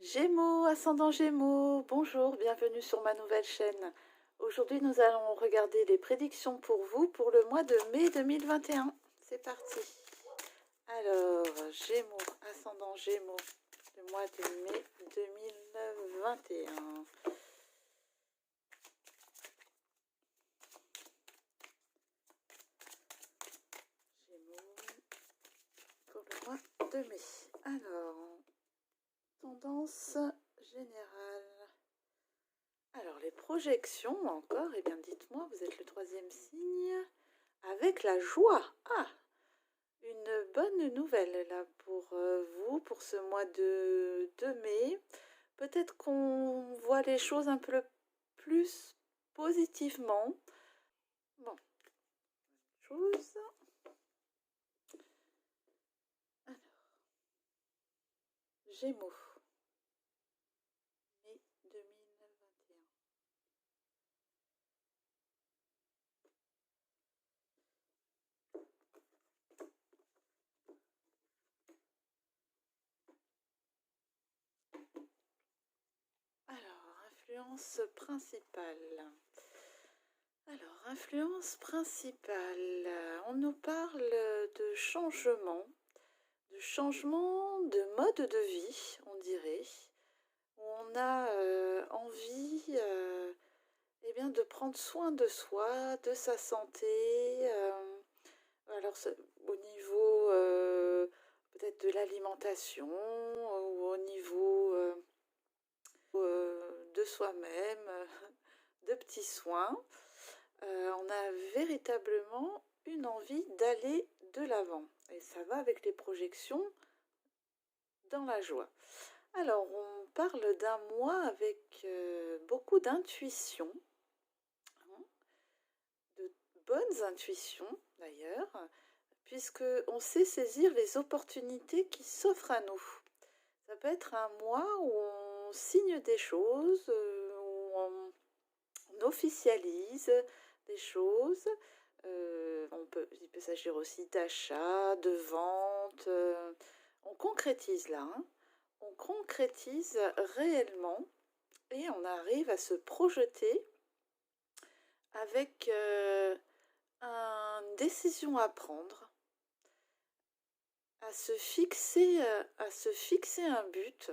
Gémeaux, ascendant Gémeaux, bonjour, bienvenue sur ma nouvelle chaîne. Aujourd'hui, nous allons regarder les prédictions pour vous pour le mois de mai 2021. C'est parti. Alors, Gémeaux, ascendant Gémeaux, le mois de mai 2021. Gémeaux pour le mois de mai. Alors, tendance générale. Alors, les projections encore, eh bien, dites-moi, vous êtes le troisième signe. Avec la joie. Ah, une bonne nouvelle là pour vous, pour ce mois de mai. Peut-être qu'on voit les choses un peu plus positivement. Bon, chose. Alors, Gémeaux, mai 2021. Alors, influence principale. Alors, influence principale. On nous parle de changement de mode de vie, on dirait. On a envie eh bien, de prendre soin de soi, de sa santé. Alors, au niveau peut-être de l'alimentation ou au niveau de soi-même, de petits soins. On a véritablement une envie d'aller de l'avant. Et ça va avec les projections dans la joie. Alors, on parle d'un mois avec beaucoup d'intuition, hein, de bonnes intuitions d'ailleurs, puisque on sait saisir les opportunités qui s'offrent à nous. Ça peut être un mois où on signe des choses, où on officialise des choses. Il peut s'agir aussi d'achat, de vente. On concrétise là, hein. On concrétise réellement et on arrive à se projeter avec une décision à prendre, à se fixer un but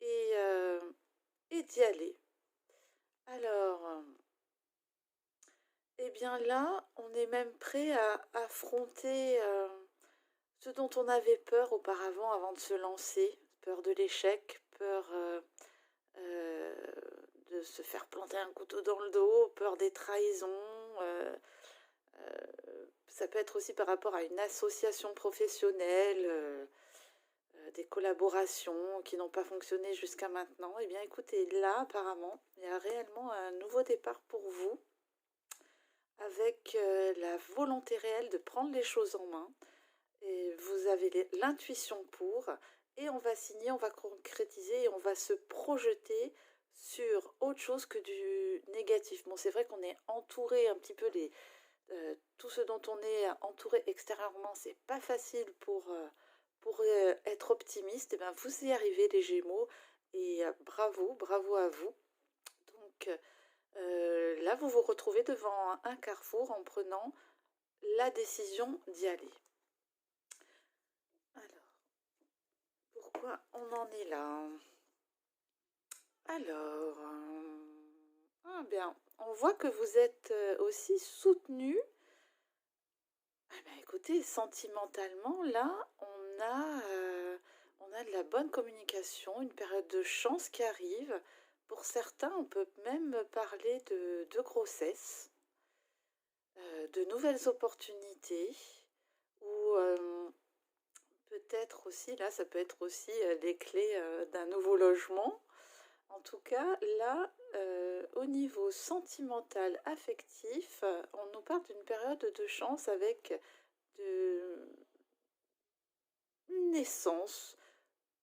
et d'y aller. Alors, eh bien là, on est même prêt à affronter ce dont on avait peur auparavant avant de se lancer. Peur de l'échec, peur euh, de se faire planter un couteau dans le dos, peur des trahisons. Ça peut être aussi par rapport à une association professionnelle, des collaborations qui n'ont pas fonctionné jusqu'à maintenant. Eh bien écoutez, là apparemment, il y a réellement un nouveau départ pour vous, avec la volonté réelle de prendre les choses en main. Et vous avez l'intuition pour, et on va signer, on va concrétiser, et on va se projeter sur autre chose que du négatif. Bon, c'est vrai qu'on est entouré un petit peu tout ce dont on est entouré extérieurement, c'est pas facile pour être optimiste. Et bien, vous y arrivez, les Gémeaux, et bravo, bravo à vous. Donc là, vous vous retrouvez devant un carrefour en prenant la décision d'y aller. Alors, pourquoi on en est là? Alors, bien, on voit que vous êtes aussi soutenu. Ah ben, écoutez, sentimentalement, là, on a de la bonne communication, une période de chance qui arrive. Pour certains, on peut même parler de grossesse, de nouvelles opportunités, ou peut-être aussi, là, ça peut être aussi les clés d'un nouveau logement. En tout cas, là, au niveau sentimental, affectif, on nous parle d'une période de chance avec de, une naissance,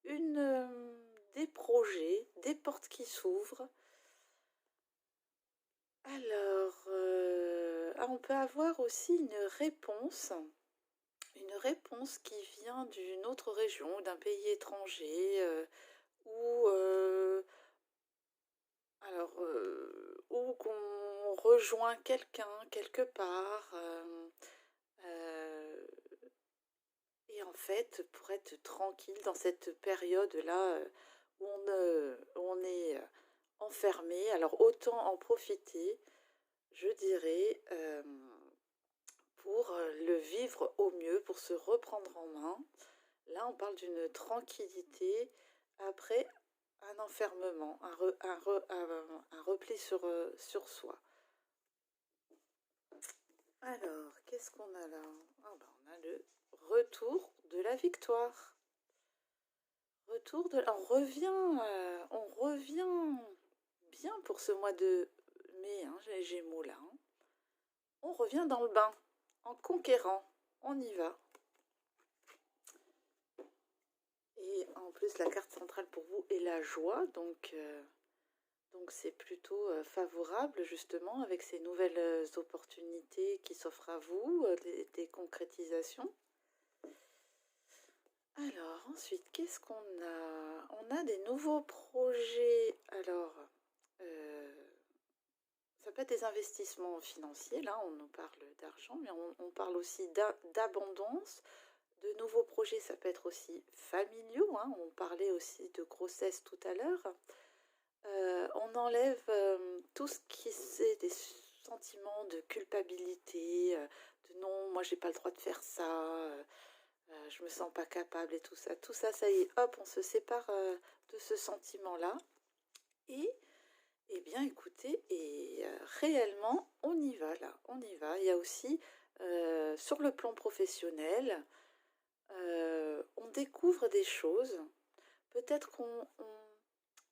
des projets, des portes qui s'ouvrent. Alors, on peut avoir aussi une réponse qui vient d'une autre région, d'un pays étranger, ou rejoint quelqu'un quelque part. Et en fait, pour être tranquille dans cette période-là où on est enfermé, alors autant en profiter, je dirais, pour le vivre au mieux, pour se reprendre en main. Là, on parle d'une tranquillité après un enfermement, un repli sur soi. Alors, qu'est-ce qu'on a là? Ah ben, on a le retour de la victoire. On revient bien pour ce mois de mai, hein, les Gémeaux là. Hein. On revient dans le bain, en conquérant. On y va. Et en plus, la carte centrale pour vous est la joie, donc c'est plutôt favorable justement avec ces nouvelles opportunités qui s'offrent à vous, des concrétisations. Alors ensuite, qu'est-ce qu'on a? On a des nouveaux projets. Alors, ça peut être des investissements financiers, là on nous parle d'argent, mais on parle aussi d'abondance. De nouveaux projets, ça peut être aussi familiaux, hein. On parlait aussi de grossesse tout à l'heure. On enlève tout ce qui est des sentiments de culpabilité, de non, moi j'ai pas le droit de faire ça, je me sens pas capable et tout ça. Tout ça, ça y est, hop, on se sépare de ce sentiment-là. Et, eh bien, écoutez, réellement, on y va là, on y va. Il y a aussi, sur le plan professionnel, on découvre des choses. Peut-être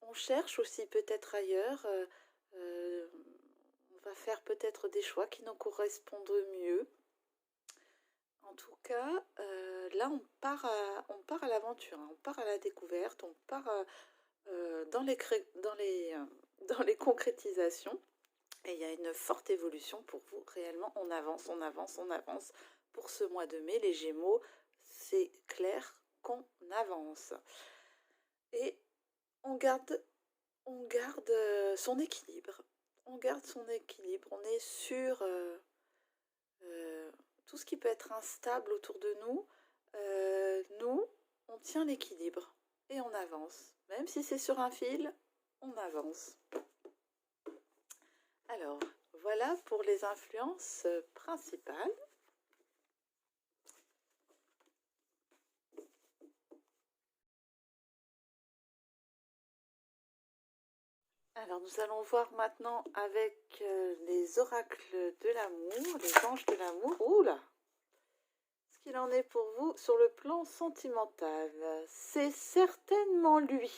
on cherche aussi peut-être ailleurs. On va faire peut-être des choix qui nous correspondent mieux. En tout cas, là, on part à l'aventure, hein, on part à la découverte, on part dans les concrétisations. Et il y a une forte évolution pour vous. Réellement, on avance, on avance, on avance. Pour ce mois de mai, les Gémeaux, c'est clair qu'on avance. Et on garde son équilibre. On garde son équilibre. On est sur tout ce qui peut être instable autour de nous. Nous, on tient l'équilibre et on avance. Même si c'est sur un fil, on avance. Alors, voilà pour les influences principales. Alors, nous allons voir maintenant avec les oracles de l'amour, les anges de l'amour. Oula! Ce qu'il en est pour vous sur le plan sentimental. C'est certainement lui.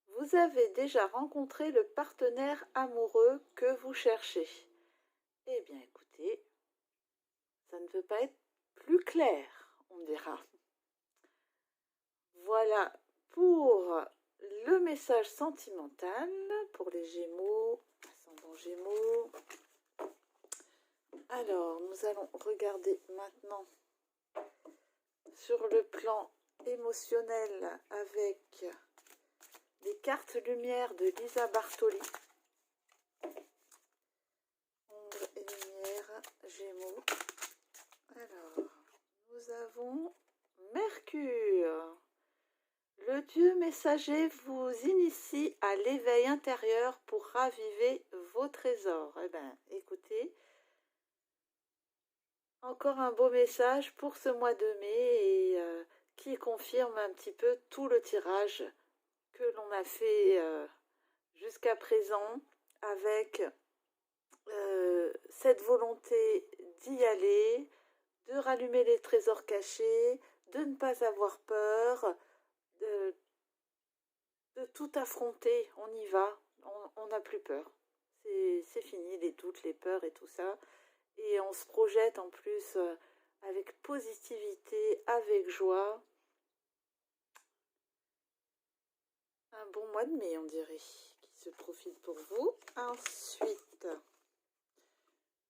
Vous avez déjà rencontré le partenaire amoureux que vous cherchez. Eh bien, écoutez, ça ne peut pas être plus clair, on dira. Voilà pour le message sentimental pour les Gémeaux, ascendant Gémeaux. Alors, nous allons regarder maintenant sur le plan émotionnel avec les cartes lumière de Lisa Bartoli. Ombre et lumière, Gémeaux. Alors, nous avons Mercure. Le Dieu messager vous initie à l'éveil intérieur pour raviver vos trésors. Eh bien, écoutez, encore un beau message pour ce mois de mai et qui confirme un petit peu tout le tirage que l'on a fait jusqu'à présent avec cette volonté d'y aller, de rallumer les trésors cachés, de ne pas avoir peur, de tout affronter, on y va, on n'a plus peur. C'est fini, les doutes, les peurs et tout ça. Et on se projette en plus avec positivité, avec joie. Un bon mois de mai, on dirait, qui se profile pour vous. Ensuite,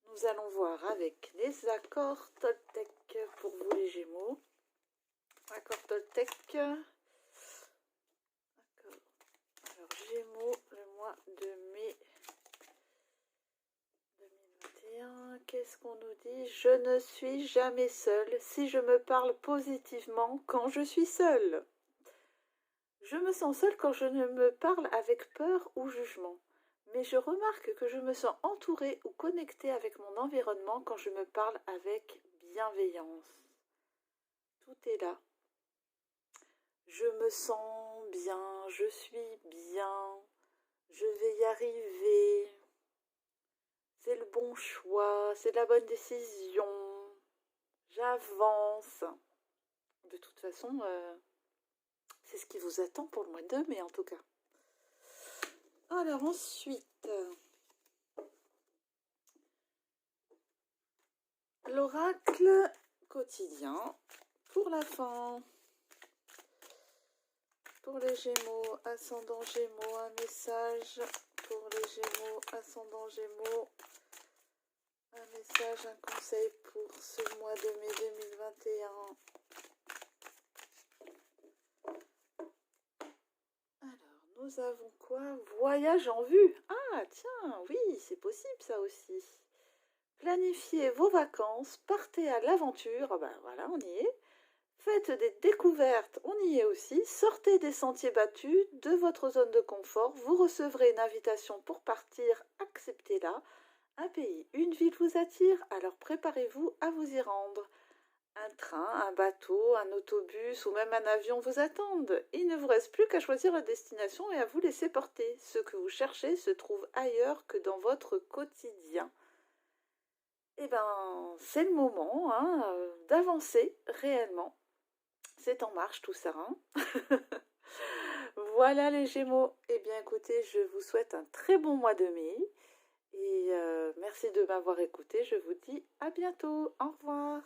nous allons voir avec les accords Toltec pour vous les Gémeaux. Accord Toltec. Gémeaux, le mois de mai bien, qu'est-ce qu'on nous dit? Je ne suis jamais seule si je me parle positivement quand je suis seule. Je me sens seule quand je ne me parle avec peur ou jugement. Mais je remarque que je me sens entourée ou connectée avec mon environnement quand je me parle avec bienveillance. Tout est là. Je me sens bien, je suis bien, je vais y arriver. C'est le bon choix, c'est la bonne décision. J'avance. De toute façon, c'est ce qui vous attend pour le mois de mai en tout cas. Alors ensuite, l'oracle quotidien pour la fin. Pour les Gémeaux, ascendant Gémeaux, un message pour les Gémeaux, ascendant Gémeaux. Un message, un conseil pour ce mois de mai 2021. Alors, nous avons quoi? Voyage en vue. Ah, tiens, oui, c'est possible ça aussi. Planifiez vos vacances, partez à l'aventure. Ben voilà, on y est. Faites des découvertes, on y est aussi. Sortez des sentiers battus, de votre zone de confort. Vous recevrez une invitation pour partir, acceptez-la. Un pays, une ville vous attire, alors préparez-vous à vous y rendre. Un train, un bateau, un autobus ou même un avion vous attendent. Il ne vous reste plus qu'à choisir la destination et à vous laisser porter. Ce que vous cherchez se trouve ailleurs que dans votre quotidien. Eh ben, c'est le moment d'avancer réellement. C'est en marche tout ça. Voilà les Gémeaux. Eh bien écoutez, je vous souhaite un très bon mois de mai. Et merci de m'avoir écouté. Je vous dis à bientôt. Au revoir.